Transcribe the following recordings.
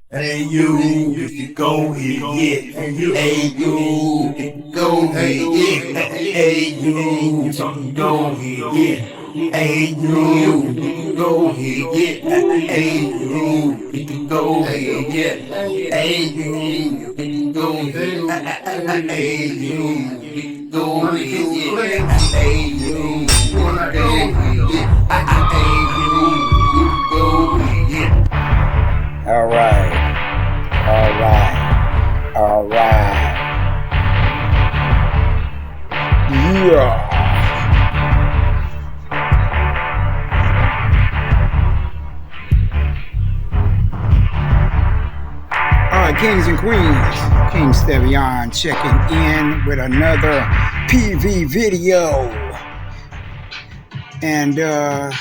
Hey you can go ahead, yeah. Hey you can go ahead, yeah. Hey you can go ahead, yeah. Hey you can go ahead, yeah. Hey you can go ahead, yeah. Hey you can go ahead. Hey you can go ahead, yeah. Hey you can go ahead, yeah. Hey you can go ahead, yeah. All right, all right, all right. Yeah. All right, kings and queens. King Stevion checking in with another PV video. And I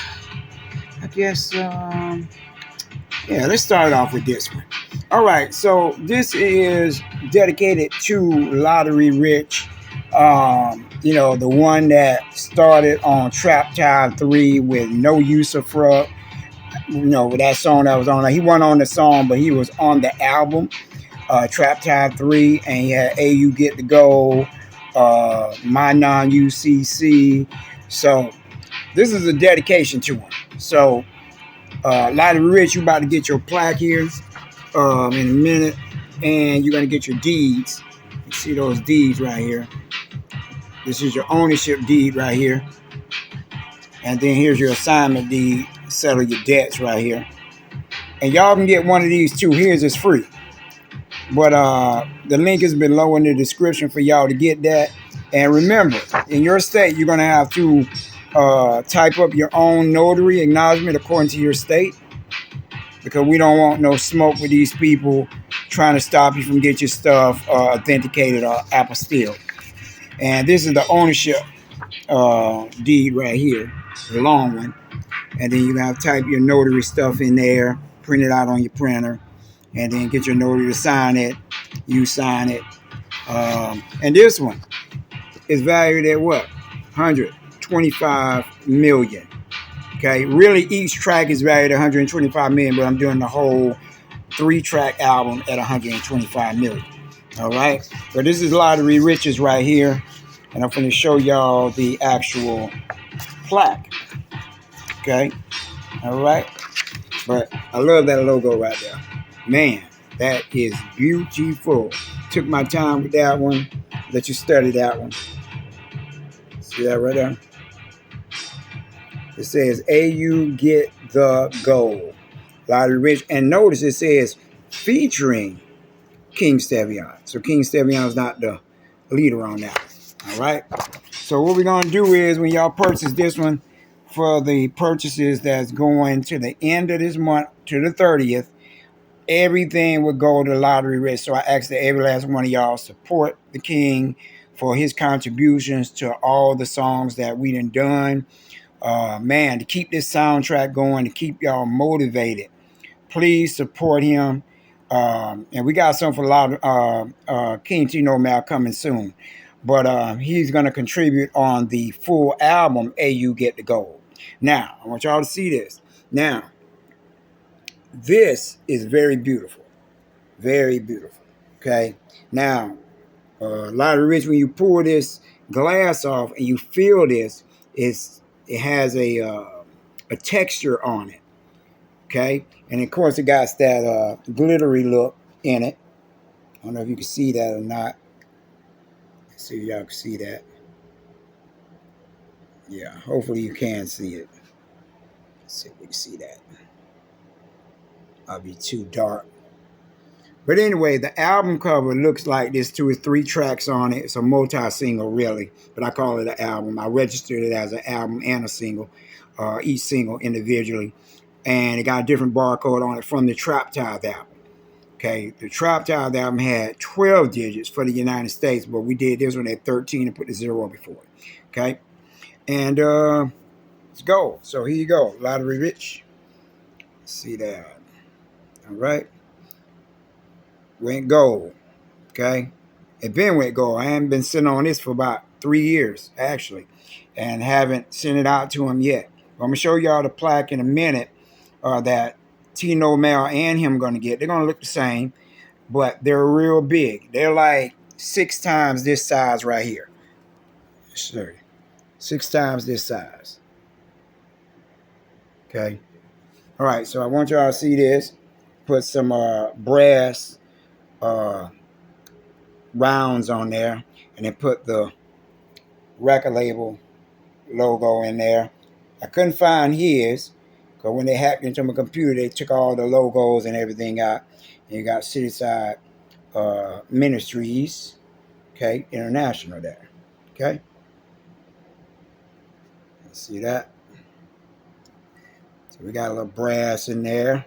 guess, yeah, let's start off with this one. All right, so this is dedicated to Lottery Rich. The one that started on Trap Time 3 with No Use of Frug. That song that was on. He wasn't on the song, but he was on the album, Trap Time 3, and he had AU Get the Go, My Non UCC. So this is a dedication to him. So, Lottery Rich, you about to get your plaque here in a minute, and you're going to get your deeds. You see those deeds right here. This is your ownership deed right here. And then here's your assignment deed, settle your debts right here. And y'all can get one of these too. Here's it's free. But the link has been below in the description for y'all to get that. And remember, in your state, you're going to have to type up your own notary acknowledgement according to your state, because we don't want no smoke with these people trying to stop you from getting your stuff authenticated or apostilled. And this is the ownership deed right here, the long one. And then you have to type your notary stuff in there, print it out on your printer, and then get your notary to sign it. You sign it. And this one is valued at what? 125 million. Okay, really each track is valued at 125 million, but I'm doing the whole 3-track album at 125 million. All right, so this is Lottery Riches right here, and I'm going to show y'all the actual plaque. Okay, all right, but I love that logo right there. Man, that is beautiful. Took my time with that one. Let you study that one. See that right there? It says AU Get the Gold. Lottery Rich. And notice it says featuring King Stevion. So King Stevion is not the leader on that. All right. So what we're going to do is when y'all purchase this one, for the purchases that's going to the end of this month to the 30th, everything will go to Lottery Rich. So I ask that every last one of y'all support the King for his contributions to all the songs that we done. Man, to keep this soundtrack going, to keep y'all motivated, please support him. And we got something for a lot of King Tino Mal coming soon. But he's going to contribute on the full album, AU Get the Gold. Now, I want y'all to see this. Now, this is very beautiful. Very beautiful. Okay. Now, a lot of rich, when you pull this glass off and you feel this, it has a texture on it. Okay. And of course, it got that glittery look in it. I don't know if you can see that or not. Let's see if y'all can see that. Yeah, hopefully you can see it. Let's see if we can see that. I'll be too dark. But anyway, the album cover looks like there's 2 or 3 tracks on it. It's a multi-single, really, but I call it an album. I registered it as an album and a single, each single individually. And it got a different barcode on it from the Trap Tithe album. Okay, the Trap Tithe album had 12 digits for the United States, but we did this one at 13 and put the 0 before it. Okay, and let's go. So here you go, Lottery Rich. Let's see that. All right. Went gold. Okay. It been went gold. I haven't been sitting on this for about 3 years, actually, and haven't sent it out to him yet. I'm going to show y'all the plaque in a minute that Tino Mel and him going to get. They're going to look the same, but they're real big. They're like 6 times this size right here. Sure. 6 times this size. Okay. All right. So I want y'all to see this. Put some brass rounds on there, and then put the record label logo in there. I couldn't find his because when they hacked into my computer, they took all the logos and everything out. And you got Cityside Ministries, okay, International there, okay. See that? So we got a little brass in there,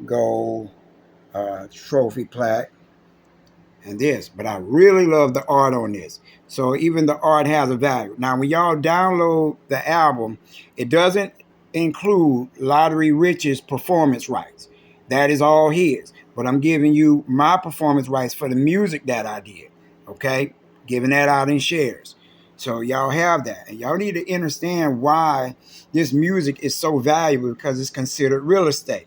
gold trophy plaque, and this. But I really love the art on this. So even the art has a value. Now, when y'all download the album, it doesn't include Lottery Rich's performance rights. That is all his. But I'm giving you my performance rights for the music that I did. Okay? Giving that out in shares. So y'all have that. And y'all need to understand why this music is so valuable, because it's considered real estate.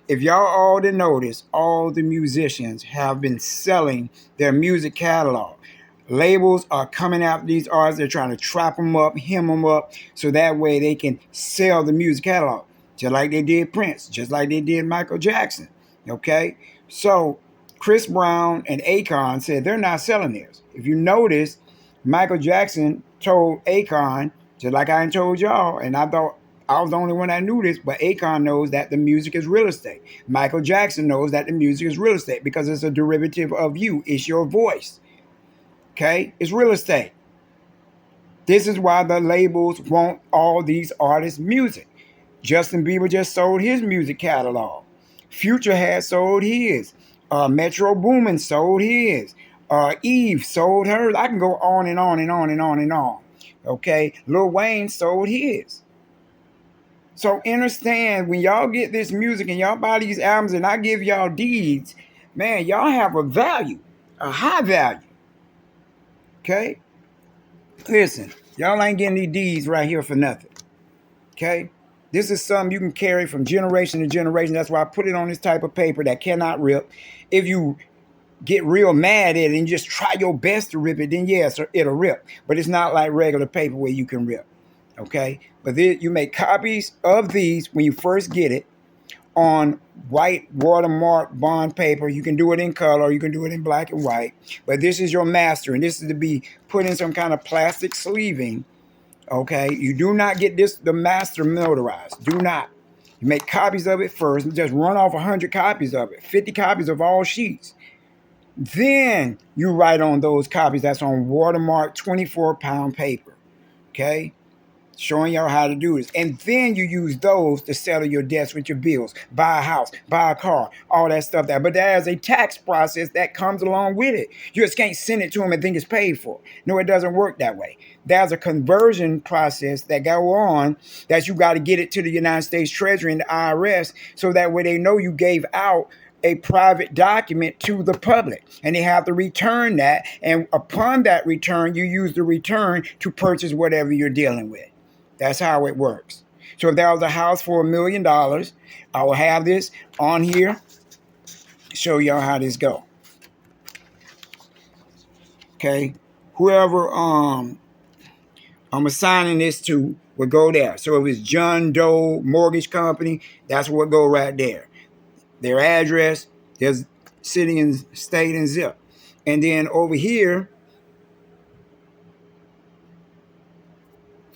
If y'all all to notice, all the musicians have been selling their music catalog. Labels are coming after these artists. They're trying to trap them up, hem them up, so that way they can sell the music catalog. Just like they did Prince, just like they did Michael Jackson. Okay? So Chris Brown and Akon said they're not selling theirs. If you notice, Michael Jackson told Akon, just like I told y'all, and I thought I was the only one that knew this, but Akon knows that the music is real estate. Michael Jackson knows that the music is real estate because it's a derivative of you. It's your voice. Okay? It's real estate. This is why the labels want all these artists' music. Justin Bieber just sold his music catalog. Future had sold his. Metro Boomin sold his. Eve sold hers. I can go on and on and on and on and on. Okay? Lil Wayne sold his. So understand, when y'all get this music and y'all buy these albums and I give y'all deeds, man, y'all have a value, a high value. Okay? Listen, y'all ain't getting these deeds right here for nothing. Okay? This is something you can carry from generation to generation. That's why I put it on this type of paper that cannot rip. If you get real mad at it and just try your best to rip it, then yes, it'll rip. But it's not like regular paper where you can rip. Okay, but then you make copies of these when you first get it on white watermark bond paper. You can do it in color, you can do it in black and white, but this is your master, and this is to be put in some kind of plastic sleeving. Okay, you do not get this, the master notarized. Do not. You make copies of it first, and just run off 100 copies of it, 50 copies of all sheets. Then you write on those copies. That's on watermark 24-pound paper. Okay, showing y'all how to do this. And then you use those to settle your debts with your bills, buy a house, buy a car, all that stuff. But there's a tax process that comes along with it. You just can't send it to them and think it's paid for. No, it doesn't work that way. There's a conversion process that go on that you got to get it to the United States Treasury and the IRS, so that way they know you gave out a private document to the public, and they have to return that. And upon that return, you use the return to purchase whatever you're dealing with. That's how it works. So if there was a house for $1 million, I will have this on here, show y'all how this go. Okay, whoever I'm assigning this to will go there. So if it's John Doe Mortgage Company, that's what go right there. Their address, there's city and state and zip. And then over here,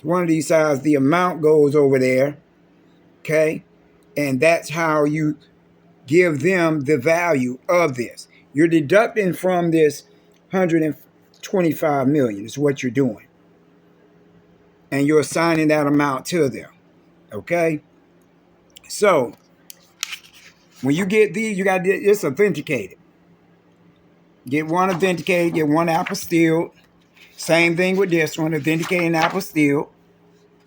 one of these sides, the amount goes over there. Okay, and that's how you give them the value of this. You're deducting from this 125 million is what you're doing, and you're assigning that amount to them. Okay, so when you get these, you got it's authenticated. Get one authenticated, get one apostille. Same thing with this one, authenticating apostille.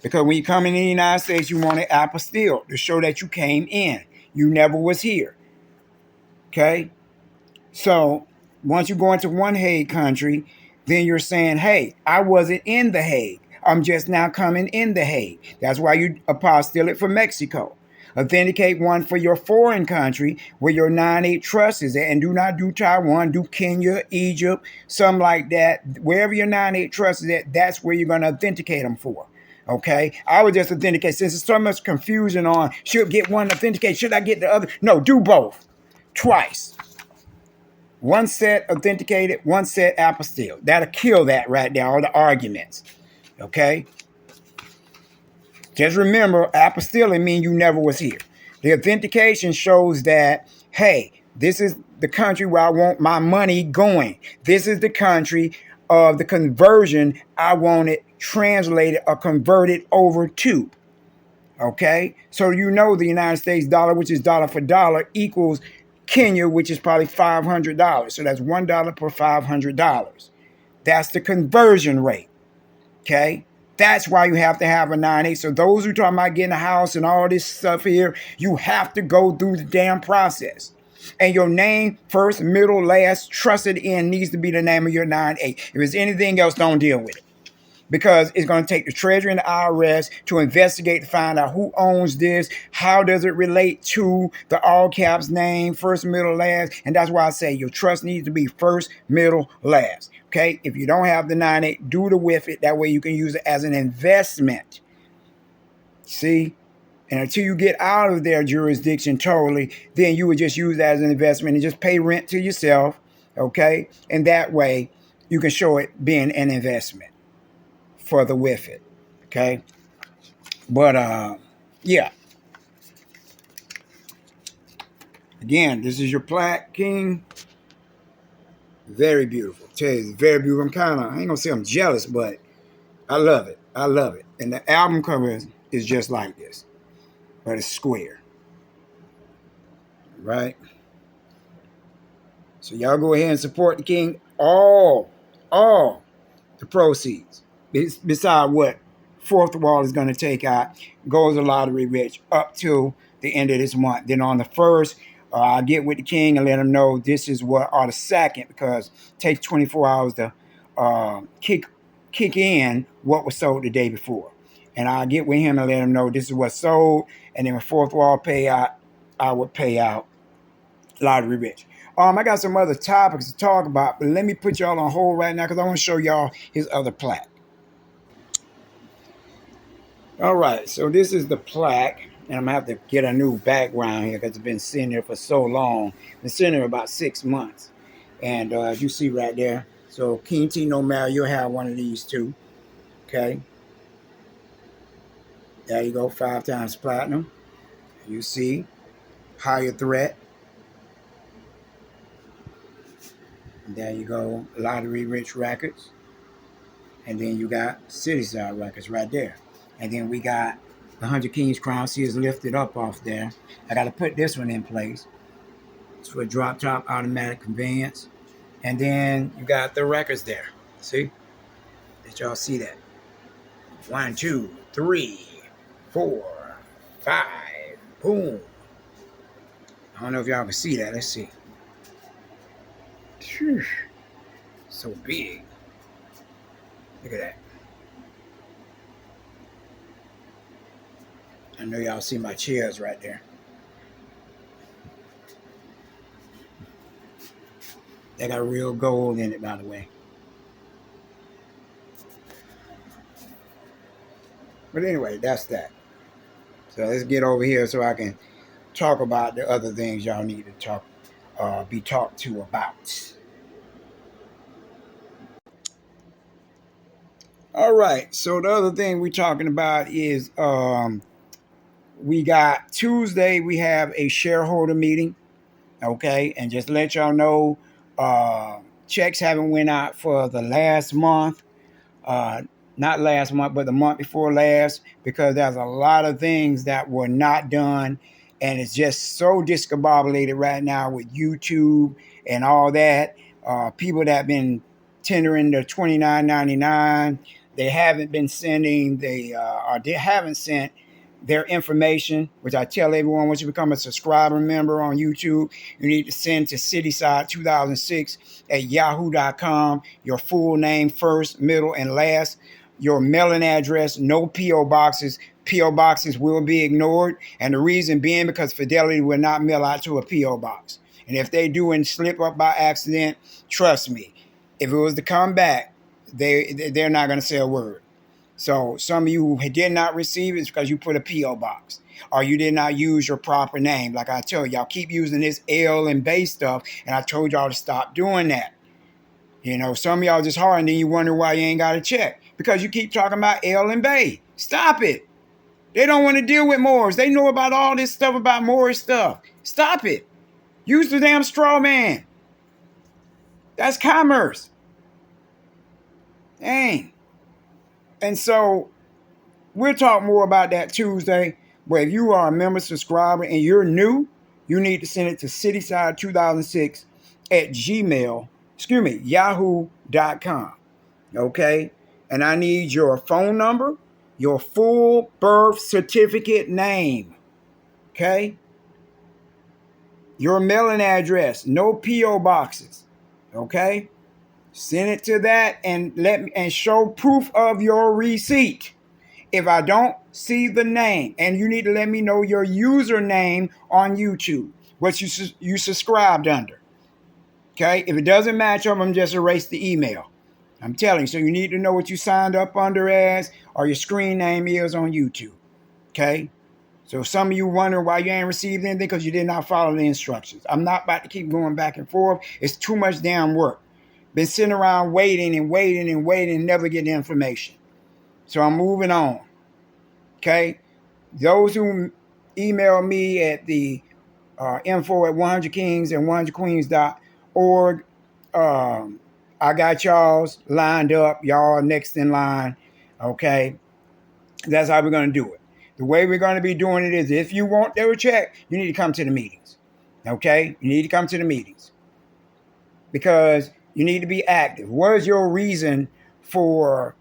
Because when you come in the United States, you want an apostille to show that you came in. You never was here. Okay? So once you go into one Hague country, then you're saying, hey, I wasn't in the Hague. I'm just now coming in the Hague. That's why you apostille it for Mexico. Authenticate one for your foreign country where your 9(8) trust is at. And do not do Taiwan, do Kenya, Egypt, something like that. Wherever your 9(8) trust is at, that's where you're going to authenticate them for. Okay, I would just authenticate since there's so much confusion on should get one authenticate, should I get the other? No, do both twice. One set authenticated, one set apostille. That'll kill that right there, all the arguments. Okay, just remember, apostilling means you never was here. The authentication shows that, hey, this is the country where I want my money going. This is the country of the conversion I want it translated or converted over to. Okay, so you know the United States dollar, which is dollar for dollar, equals Kenya, which is probably $500. So that's $1 per $500. That's the conversion rate. Okay, that's why you have to have a 9(8). So those who talking about getting a house and all this stuff here, you have to go through the damn process. And your name, first, middle, last, trusted in needs to be the name of your 9(8). If it's anything else, don't deal with it. Because it's going to take the Treasury and the IRS to investigate to find out who owns this, how does it relate to the all caps name, first, middle, last. And that's why I say your trust needs to be first, middle, last. Okay, if you don't have the 9(8), do the with it. That way you can use it as an investment. See? And until you get out of their jurisdiction totally, then you would just use that as an investment and just pay rent to yourself. Okay? And that way you can show it being an investment for the with it. Okay? But yeah. Again, this is your plaque, King. Very beautiful. Tell you, it's very beautiful. I ain't gonna say I'm jealous, but I love it. I love it. And the album cover is just like this, but it's square. Right? So y'all go ahead and support the King. All the proceeds, beside what Fourth Wall is going to take out, goes to Lottery Rich up to the end of this month. Then on the 1st, I'll get with the King and let him know this is what, or the 2nd, because it takes 24 hours to kick in what was sold the day before. And I'll get with him and let him know this is what's sold. And then when Fourth Wall pay out, I would pay out Lottery Rich. I got some other topics to talk about, but let me put y'all on hold right now because I want to show y'all his other plaque. All right, so this is the plaque, and I'm going to have to get a new background here because it's been sitting there for so long. Been sitting there about 6 months. And as you see right there, so King T No Matter, you'll have one of these too. Okay. There you go, 5 times platinum. You see, higher threat. There you go, Lottery Rich Records. And then you got City Side Records right there. And then we got the 100 Kings Crown. See, it's lifted up off there. I got to put this one in place. It's for drop top automatic conveyance. And then you got the records there. See? Did y'all see that? 1, 2, 3, 4, 5. Boom. I don't know if y'all can see that. Let's see. Whew. So big. Look at that. I know y'all see my chairs right there. They got real gold in it, by the way. But anyway, that's that. So let's get over here so I can talk about the other things y'all need to be talked to about. All right. So the other thing we're talking about is we got Tuesday. We have a shareholder meeting. Okay, and just to let y'all know, checks haven't went out for the last month. Not last month, but the month before last, because there's a lot of things that were not done, and it's just so discombobulated right now with YouTube and all that. People that have been tendering the $29.99, they haven't been sending or they haven't sent their information, which I tell everyone, once you become a subscriber member on YouTube, you need to send to cityside2006 at yahoo.com, your full name, first, middle, and last, your mailing address, no P.O. boxes, P.O. boxes will be ignored. And the reason being because Fidelity will not mail out to a P.O. box. And if they do and slip up by accident, trust me, if it was to come back, they're not going to say a word. So some of you who did not receive it is because you put a P.O. box or you did not use your proper name. Like I tell y'all, keep using this L and base stuff. And I told y'all to stop doing that. You know, some of y'all just hard and then you wonder why you ain't got a check. Because you keep talking about L and Bay. Stop it. They don't want to deal with Moors. They know about all this stuff about Moorish stuff. Stop it. Use the damn straw man. That's commerce. Dang. And so we'll talk more about that Tuesday. But if you are a member subscriber and you're new, you need to send it to cityside2006 at yahoo.com. Okay? And I need your phone number, your full birth certificate name. Okay? Your mailing address, no P.O. boxes. Okay? Send it to that and show proof of your receipt. If I don't see the name, and you need to let me know your username on YouTube, what you subscribed under. Okay? If it doesn't match up, I'm just erase the email. I'm telling you. So you need to know what you signed up under as or your screen name is on YouTube. Okay? So some of you wonder why you ain't received anything because you did not follow the instructions. I'm not about to keep going back and forth. It's too much damn work. Been sitting around waiting and never get the information. So I'm moving on. Okay? Those who email me at the info at 100kings and 100queens.org, I got y'all's lined up. Y'all next in line. Okay? That's how we're going to do it. The way we're going to be doing it is if you want their check, you need to come to the meetings. Okay? You need to come to the meetings. Because you need to be active. What is your reason for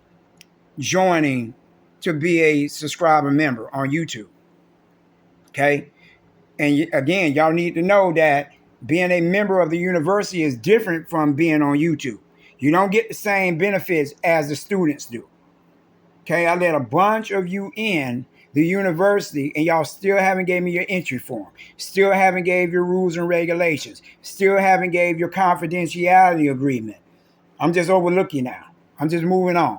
joining to be a subscriber member on YouTube? Okay? And again, y'all need to know that being a member of the university is different from being on YouTube. You don't get the same benefits as the students do. Okay? I let a bunch of you in the university and y'all still haven't gave me your entry form. Still haven't gave your rules and regulations. Still haven't gave your confidentiality agreement. I'm just overlooking now. I'm just moving on.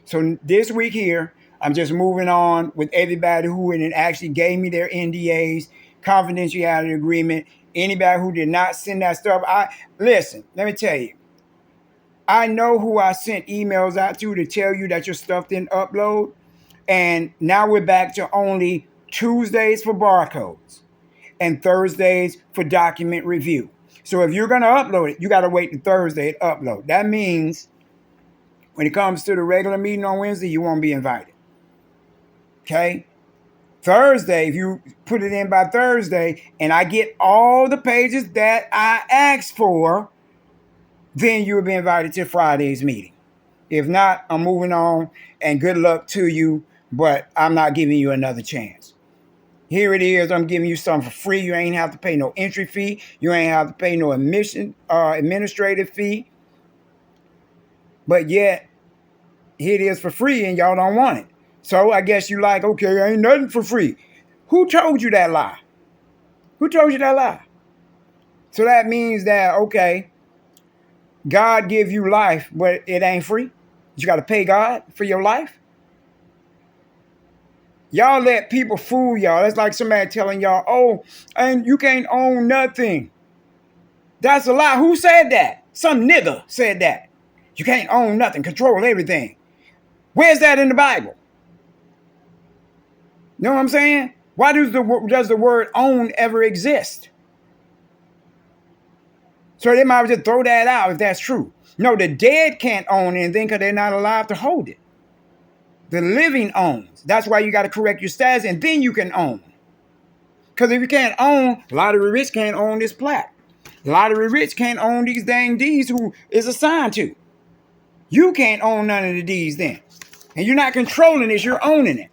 So this week here, I'm just moving on with everybody who actually gave me their NDAs, confidentiality agreement. Anybody who did not send that stuff, listen, let me tell you. I know who I sent emails out to tell you that your stuff didn't upload. And now we're back to only Tuesdays for barcodes and Thursdays for document review. So if you're going to upload it, you got to wait till Thursday to upload. That means when it comes to the regular meeting on Wednesday, you won't be invited. Okay? Thursday, if you put it in by Thursday and I get all the pages that I asked for, then you'll be invited to Friday's meeting. If not, I'm moving on and good luck to you, but I'm not giving you another chance. Here it is. I'm giving you something for free. You ain't have to pay no entry fee. You ain't have to pay no administrative fee. But yet, here it is for free and y'all don't want it. So I guess you like, okay, ain't nothing for free. Who told you that lie? Who told you that lie? So that means that, okay, God give you life, but it ain't free. You got to pay God for your life. Y'all let people fool y'all. That's like somebody telling y'all, oh, and you can't own nothing. That's a lie. Who said that? Some nigga said that. You can't own nothing, control everything. Where's that in the Bible? Know what I'm saying? Why does the word own ever exist? So they might just throw that out if that's true. No, the dead can't own anything because they're not alive to hold it. The living owns. That's why you got to correct your status and then you can own. Because if you can't own, Lottery Rich can't own this plaque. Lottery Rich can't own these dang deeds who is assigned to. You can't own none of the deeds then. And you're not controlling it, you're owning it.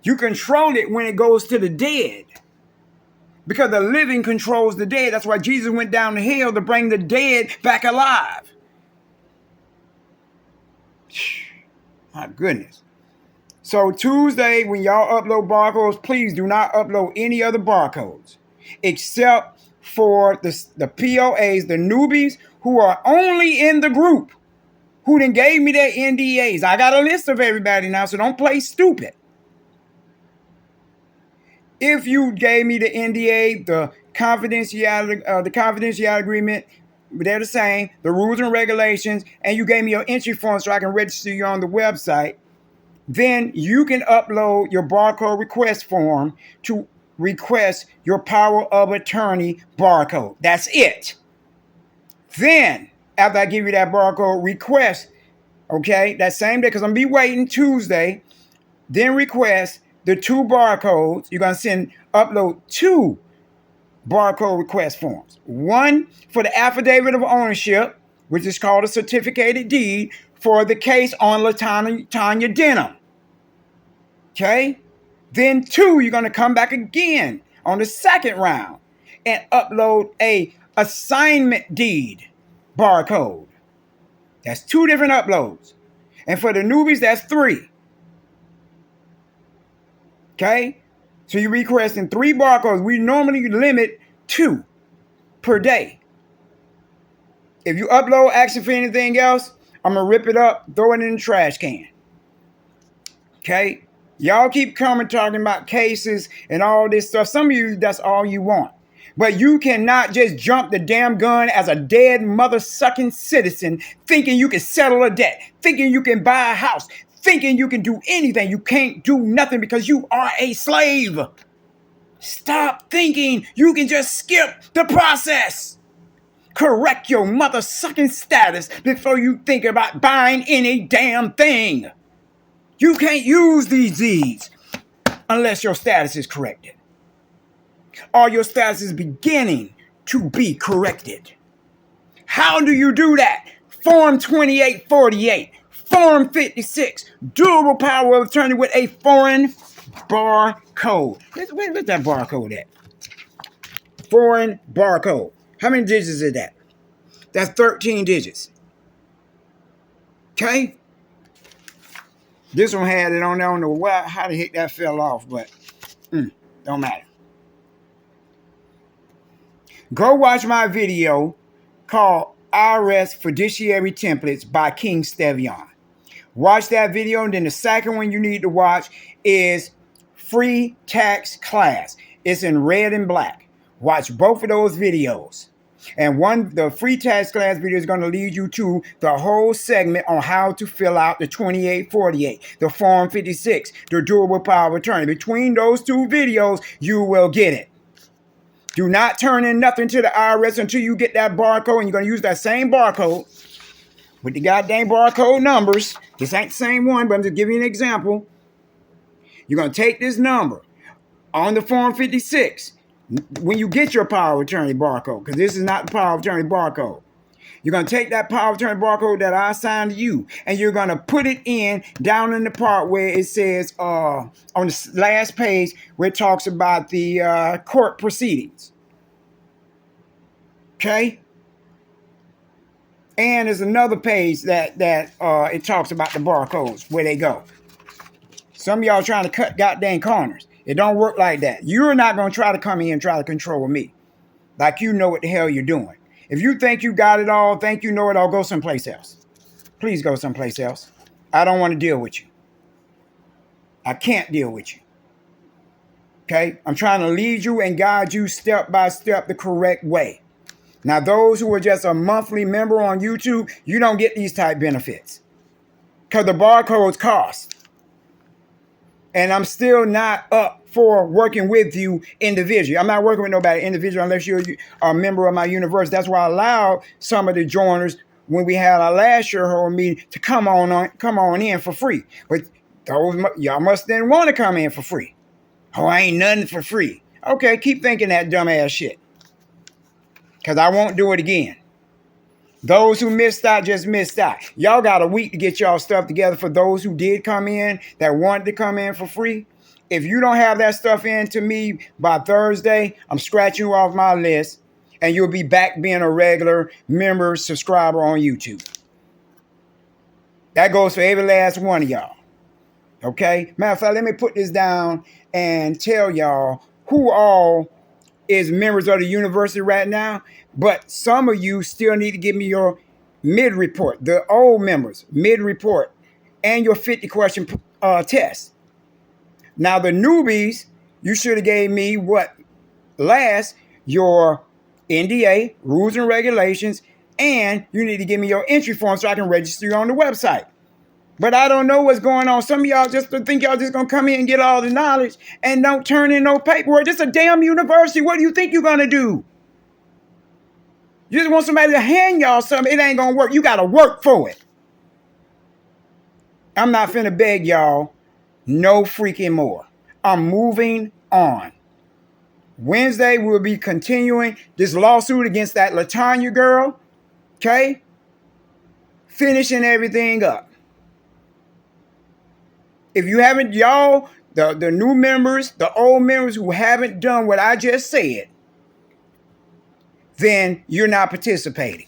You control it when it goes to the dead. Because the living controls the dead. That's why Jesus went down to hell to bring the dead back alive. My goodness. So Tuesday, when y'all upload barcodes, please do not upload any other barcodes except for the POAs, the newbies who are only in the group, who then gave me their NDAs. I got a list of everybody now, so don't play stupid. If you gave me the NDA, the confidentiality agreement, they're the same, the rules and regulations, and you gave me your entry form so I can register you on the website, then you can upload your barcode request form to request your power of attorney barcode. That's it. Then, after I give you that barcode request, okay, that same day, because I'm going to be waiting Tuesday, then request the 2 barcodes. You're going to upload 2 barcode request forms. One for the affidavit of ownership, which is called a certificated deed for the case on LaTanya Denham. Okay? Then 2, you're going to come back again on the second round and upload a assignment deed barcode. That's 2 different uploads. And for the newbies, that's 3. Okay? So you're requesting 3 barcodes. We normally limit 2 per day. If you upload asking for anything else, I'm going to rip it up, throw it in the trash can. Okay? Y'all keep coming talking about cases and all this stuff. Some of you, that's all you want. But you cannot just jump the damn gun as a dead mother-sucking citizen thinking you can settle a debt, thinking you can buy a house, thinking you can do anything. You can't do nothing because you are a slave. Stop thinking you can just skip the process. Correct your mother-sucking status before you think about buying any damn thing. You can't use these deeds unless your status is corrected. Or your status is beginning to be corrected. How do you do that? Form 2848, Form 56, durable power of attorney with a foreign barcode. Where's that barcode at? Foreign barcode. How many digits is that? That's 13 digits. Okay? This one had it on there. I don't know how the heck that fell off, but don't matter. Go watch my video called IRS Fiduciary Templates by King Stevion. Watch that video, and then the second one you need to watch is Free Tax Class. It's in red and black. Watch both of those videos. And the free tax class video is going to lead you to the whole segment on how to fill out the 2848, the Form 56, the durable power of attorney. Between those 2 videos, you will get it. Do not turn in nothing to the IRS until you get that barcode, and you're going to use that same barcode with the goddamn barcode numbers. This ain't the same one, but I'm just giving you an example. You're going to take this number on the Form 56 when you get your power of attorney barcode, because this is not the power of attorney barcode. You're going to take that power of attorney barcode that I assigned to you, and you're going to put it in down in the part where it says, on the last page, where it talks about the court proceedings. Okay? And there's another page that it talks about the barcodes, where they go. Some of y'all trying to cut goddamn corners. It don't work like that. You're not going to try to come in and try to control me like you know what the hell you're doing. If you think you got it all, think you know it all, go someplace else. Please go someplace else. I don't want to deal with you. I can't deal with you. Okay? I'm trying to lead you and guide you step by step the correct way. Now, those who are just a monthly member on YouTube, you don't get these type benefits because the barcodes cost. And I'm still not up for working with you individually. I'm not working with nobody individual unless you're a member of my universe. That's why I allowed some of the joiners when we had our last shareholder meeting to come on in for free. But y'all must then want to come in for free. Oh, ain't nothing for free. Okay, keep thinking that dumbass shit, because I won't do it again. Those who missed out just missed out. Y'all got a week to get y'all stuff together. For those who did come in, that wanted to come in for free, if you don't have that stuff in to me by Thursday, I'm scratching you off my list, and you'll be back being a regular member, subscriber on YouTube. That goes for every last one of y'all. Okay? Matter of fact, let me put this down and tell y'all who all is members of the university right now. But some of you still need to give me your mid report, the old members, mid report, and your 50-question test. Now, the newbies, you should have gave me what last, your NDA, rules and regulations, and you need to give me your entry form so I can register you on the website. But I don't know what's going on. Some of y'all just think y'all just gonna come in and get all the knowledge and don't turn in no paperwork. This is a damn university. What do you think you're gonna do? You just want somebody to hand y'all something. It ain't gonna work. You gotta work for it. I'm not finna beg y'all no freaking more. I'm moving on. Wednesday, we'll be continuing this lawsuit against that LaTanya girl. Okay? Finishing everything up. If you haven't, y'all, the new members, the old members who haven't done what I just said, then you're not participating.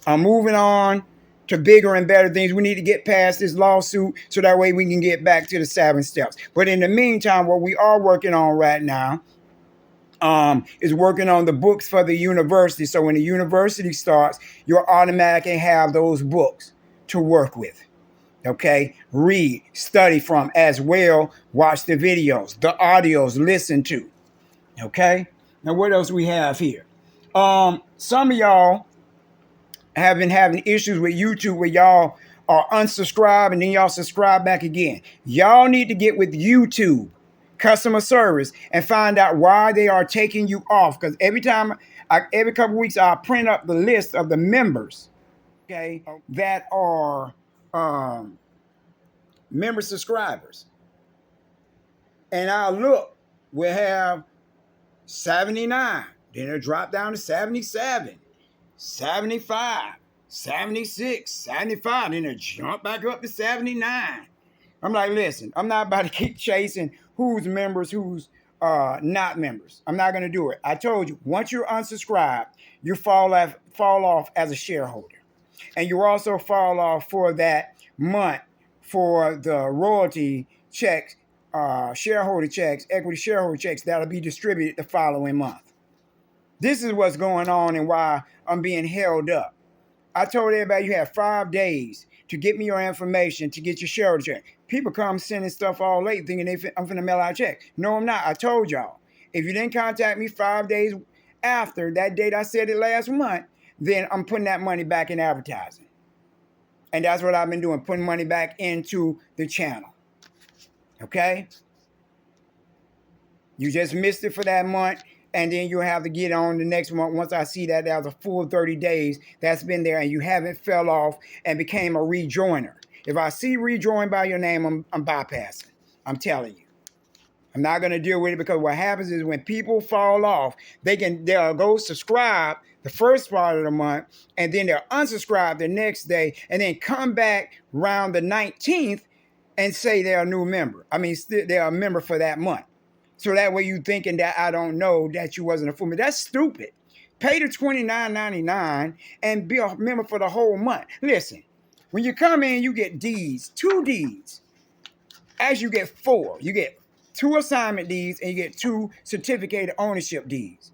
I'm moving on to bigger and better things. We need to get past this lawsuit so that way we can get back to the 7 steps. But in the meantime, what we are working on right now is working on the books for the university. So when the university starts, you'll automatically have those books to work with. Okay, read, study from, as well, watch the videos, the audios, listen to. Okay, now what else we have here? Some of y'all have been having issues with YouTube where y'all are unsubscribed and then y'all subscribe back again. Y'all need to get with YouTube customer service and find out why they are taking you off. Because every couple of weeks, I print up the list of the members, okay, that are member subscribers. And I'll look, we'll have 79, then it'll drop down to 77, 75, 76, 75, then it'll jump back up to 79. I'm like, listen, I'm not about to keep chasing who's members, who's not members. I'm not going to do it. I told you, once you're unsubscribed, you fall off as a shareholder. And you also fall off for that month for the royalty checks, shareholder checks, equity shareholder checks that'll be distributed the following month. This is what's going on and why I'm being held up. I told everybody you have 5 days to get me your information to get your shareholder check. People come sending stuff all late thinking I'm finna mail out a check. No, I'm not. I told y'all. If you didn't contact me 5 days after that date I said it last month, then I'm putting that money back in advertising. And that's what I've been doing, putting money back into the channel. Okay? You just missed it for that month, and then you'll have to get on the next month once I see that there's a full 30 days that's been there and you haven't fell off and became a rejoiner. If I see rejoin by your name, I'm bypassing. I'm telling you. I'm not going to deal with it because what happens is when people fall off, they'll go subscribe the first part of the month and then they'll unsubscribe the next day and then come back around the 19th and say they're a new member. I mean, they're a member for that month. So that way you thinking that I don't know that you wasn't a full member. That's stupid. Pay the $29.99 and be a member for the whole month. Listen, when you come in, you get deeds, 2 deeds. As you get 4, you get 2 assignment deeds and you get 2 certificate ownership deeds.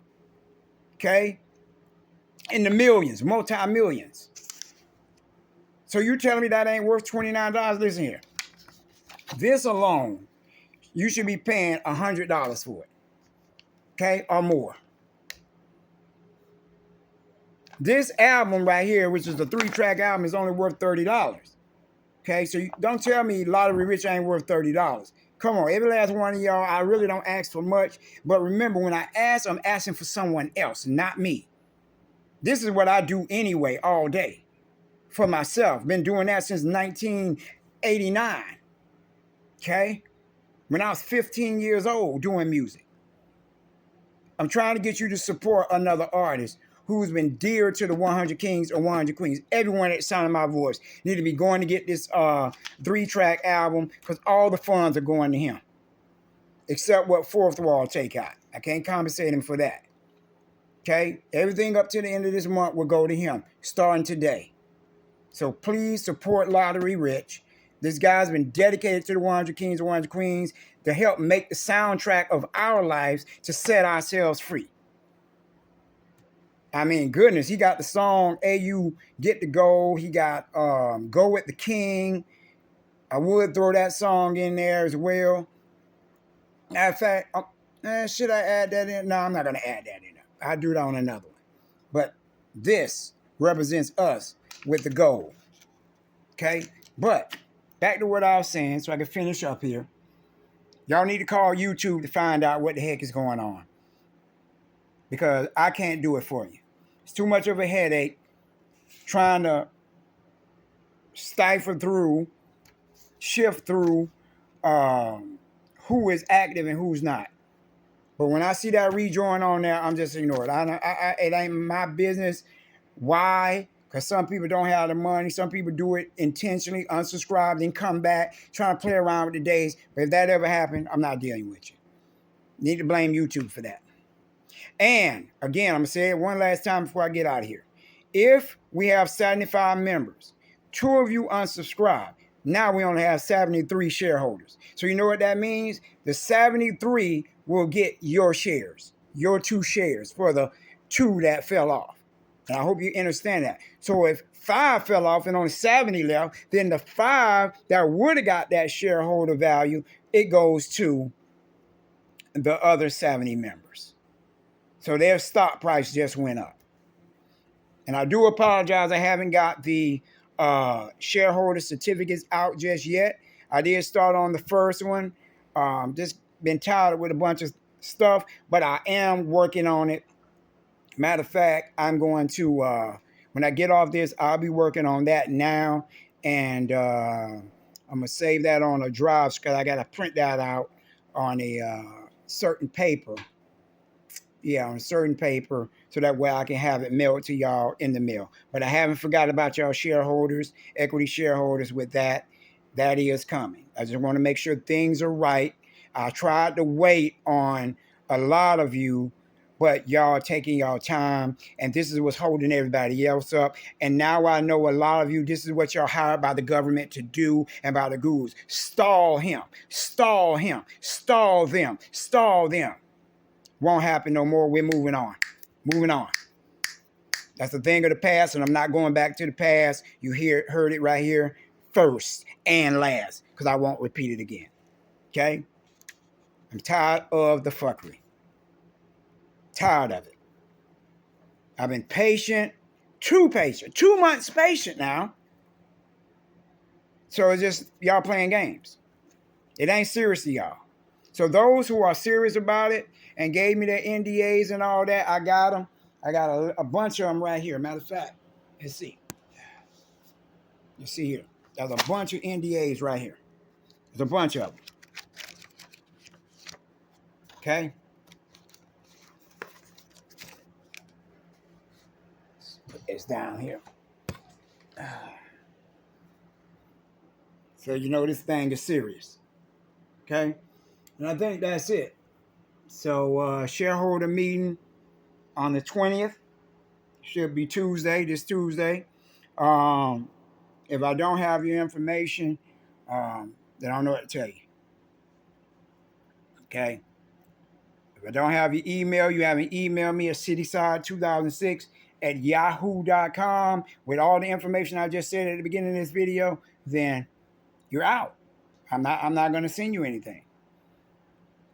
Okay? In the millions, multi-millions. So you telling me that ain't worth $29? Listen here. This alone, you should be paying $100 for it. Okay? Or more. This album right here, which is the 3-track album, is only worth $30. Okay? So don't tell me Lottery Rich ain't worth $30. Come on, every last one of y'all, I really don't ask for much. But remember, when I ask, I'm asking for someone else, not me. This is what I do anyway all day for myself. Been doing that since 1989. Okay? When I was 15 years old doing music. I'm trying to get you to support another artist who's been dear to the 100 Kings or 100 Queens. Everyone that sounded my voice need to be going to get this 3-track album because all the funds are going to him. Except what Fourth Wall take out. I can't compensate him for that. Okay? Everything up to the end of this month will go to him, starting today. So please support Lottery Rich. This guy's been dedicated to the 100 Kings and 100 Queens to help make the soundtrack of our lives to set ourselves free. I mean, goodness, he got the song "AU Get to Go." He got "Go with the King." I would throw that song in there as well. Matter of fact, should I add that in? No, I'm not going to add that in. I'll do it on another one. But this represents us with the gold. Okay? But back to what I was saying so I can finish up here. Y'all need to call YouTube to find out what the heck is going on. Because I can't do it for you. It's too much of a headache trying to stifle through, shift through who is active and who's not. But when I see that rejoin on there, I'm just ignoring it. It ain't my business. Why? Because some people don't have the money. Some people do it intentionally, unsubscribe, then come back, trying to play around with the days. But if that ever happened, I'm not dealing with you. Need to blame YouTube for that. And again, I'm going to say it one last time before I get out of here. If we have 75 members, 2 of you unsubscribe, now we only have 73 shareholders. So you know what that means? The 73 will get your shares, your 2 shares for the 2 that fell off. And I hope you understand that. So if 5 fell off and only 70 left, then the 5 that would have got that shareholder value, it goes to the other 70 members. So their stock price just went up. And I do apologize, I haven't got the shareholder certificates out just yet. I did start on the first one. Just been tired with a bunch of stuff, but I am working on it. Matter of fact, I'm going to, when I get off this, I'll be working on that now. And I'm going to save that on a drive because I got to print that out on a certain paper. Yeah, on a certain paper, so that way I can have it mailed to y'all in the mail. But I haven't forgot about y'all shareholders, equity shareholders with that. That is coming. I just want to make sure things are right. I tried to wait on a lot of you, but y'all are taking y'all time, and this is what's holding everybody else up. And now I know a lot of you, this is what y'all hired by the government to do and by the gurus. Stall him, stall him, stall them, stall them. Won't happen no more. We're moving on. Moving on. That's the thing of the past, and I'm not going back to the past. You heard it right here first and last, because I won't repeat it again. Okay? I'm tired of the fuckery. Tired of it. I've been patient, too patient, 2 months patient now. So it's just y'all playing games. It ain't serious to y'all. So those who are serious about it and gave me their NDAs and all that, I got them. I got a bunch of them right here. Matter of fact, let's see. You see here. There's a bunch of NDAs right here. There's a bunch of them. Okay? It's down here. So you know this thing is serious. Okay? And I think that's it. So shareholder meeting on the 20th. Should be Tuesday, this Tuesday. If I don't have your information, then I don't know what to tell you. Okay? If I don't have your email, you haven't emailed me at cityside2006@yahoo.com with all the information I just said at the beginning of this video, then you're out. I'm not going to send you anything.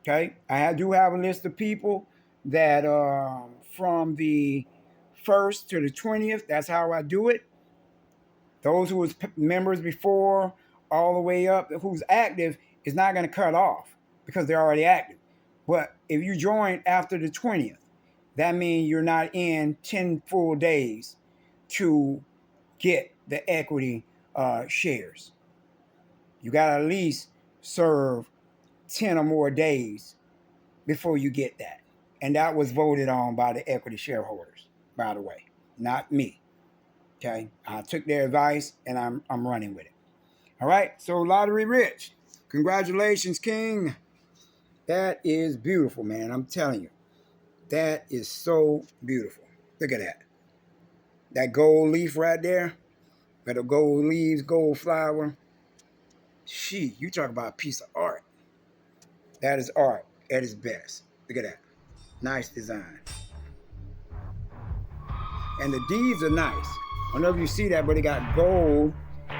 Okay? I do have a list of people that from the 1st to the 20th, that's how I do it. Those who was members before, all the way up, who's active, is not going to cut off because they're already active. But if you join after the 20th, that means you're not in 10 full days to get the equity shares. You got to at least serve 10 or more days before you get that. And that was voted on by the equity shareholders, by the way, not me. Okay, I took their advice and I'm running with it. All right, so Lottery Rich, congratulations, King. That is beautiful, man. I'm telling you, that is so beautiful. Look at that. That gold leaf right there. Got the gold leaves, gold flower. She, you talk about a piece of art. That is art at its best. Look at that. Nice design. And the deeds are nice. I don't know if you see that, but it got gold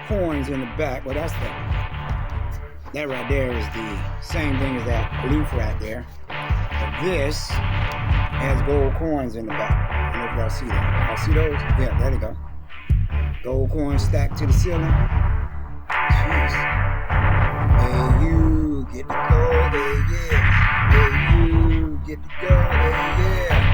coins in the back. Well, that right there is the same thing as that leaf right there. But this has gold coins in the back. I don't know if y'all see that. Y'all see those? Yeah, there they go. Gold coins stacked to the ceiling. Jeez. Hey, you get to go. Hey, yeah. Hey, you get to go. Hey, yeah.